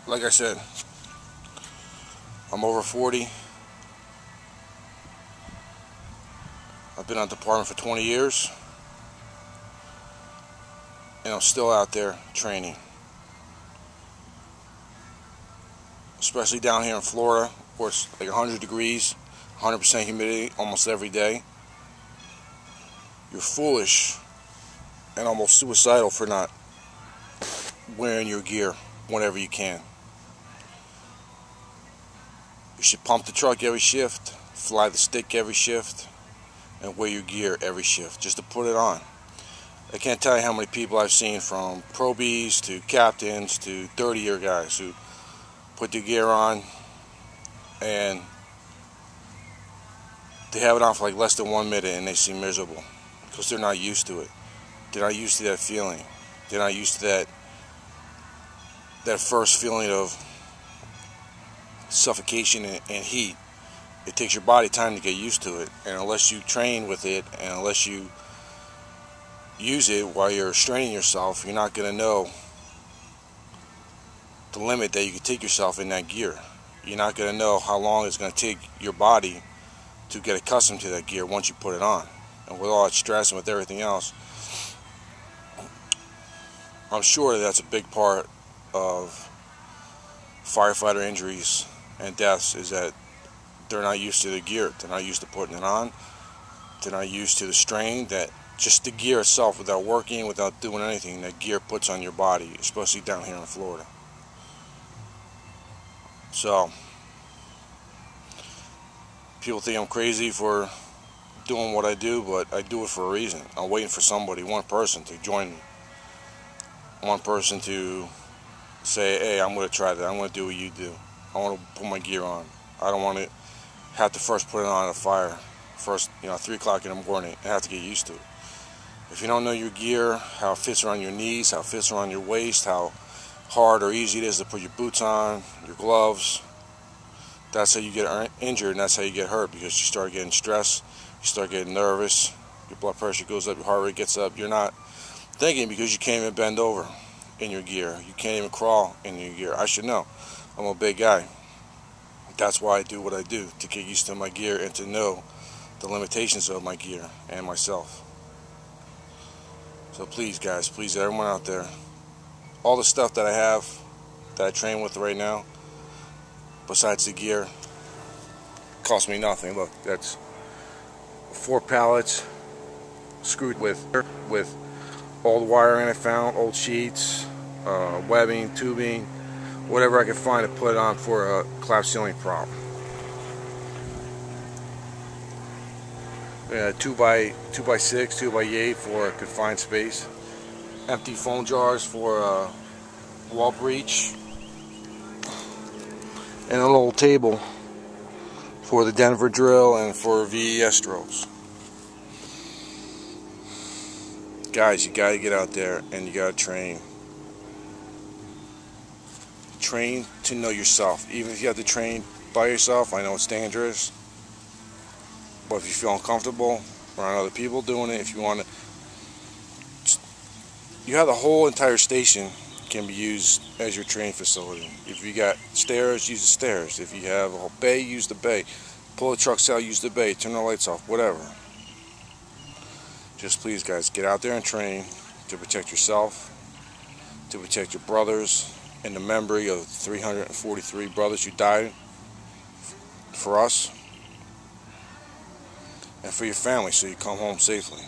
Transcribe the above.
like I said, I'm over 40. I've been on department for 20 years, and I'm still out there training. Especially down here in Florida, where it's like 100 degrees, 100% humidity almost every day. You're foolish and almost suicidal for not wearing your gear whenever you can. You should pump the truck every shift, fly the stick every shift, and wear your gear every shift just to put it on. I can't tell you how many people I've seen, from probies to captains to 30-year guys, who put their gear on and they have it on for like less than 1 minute and they seem miserable because they're not used to it. They're not used to that feeling. They're not used to that first feeling of suffocation and heat. It takes your body time to get used to it, and unless you train with it and unless you use it while you're straining yourself, you're not going to know the limit that you can take yourself in that gear. You're not going to know how long it's going to take your body to get accustomed to that gear once you put it on. And with all that stress and with everything else, I'm sure that's a big part of firefighter injuries and deaths, is that they're not used to the gear. They're not used to putting it on. They're not used to the strain that just the gear itself, without working, without doing anything, that gear puts on your body, especially down here in Florida. So, people think I'm crazy for doing what I do, but I do it for a reason. I'm waiting for somebody, one person, to join me. One person to say, hey, I'm going to try that. I'm going to do what you do. I want to put my gear on. I don't want to have to first put it on a fire, first, 3 o'clock in the morning, and have to get used to it. If you don't know your gear, how it fits around your knees, how it fits around your waist, how hard or easy it is to put your boots on, your gloves, that's how you get injured, and that's how you get hurt, because you start getting stressed, you start getting nervous, your blood pressure goes up, your heart rate gets up. You're not thinking because you can't even bend over in your gear. You can't even crawl in your gear. I should know. I'm a big guy. That's why I do what I do, to get used to my gear and to know the limitations of my gear and myself. So please, guys, please, everyone out there, all the stuff that I have, that I train with right now, besides the gear, cost me nothing. Look, that's 4 pallets screwed with all the wiring I found, old sheets, webbing, tubing, whatever I could find to put on for a collapsed ceiling prop. 2x6, 2x8 for a confined space. Empty foam jars for wall breach. And a little table for the Denver drill and for VES drills. Guys, you gotta get out there and you gotta train. Train to know yourself. Even if you have to train by yourself, I know it's dangerous. But if you feel uncomfortable around other people doing it, if you want to, you have the whole entire station can be used as your training facility. If you got stairs, use the stairs. If you have a bay, use the bay. Pull the trucks out, use the bay. Turn the lights off, whatever. Just please, guys, get out there and train to protect yourself, to protect your brothers, and the memory of 343 brothers who died for us, and for your family, so you come home safely.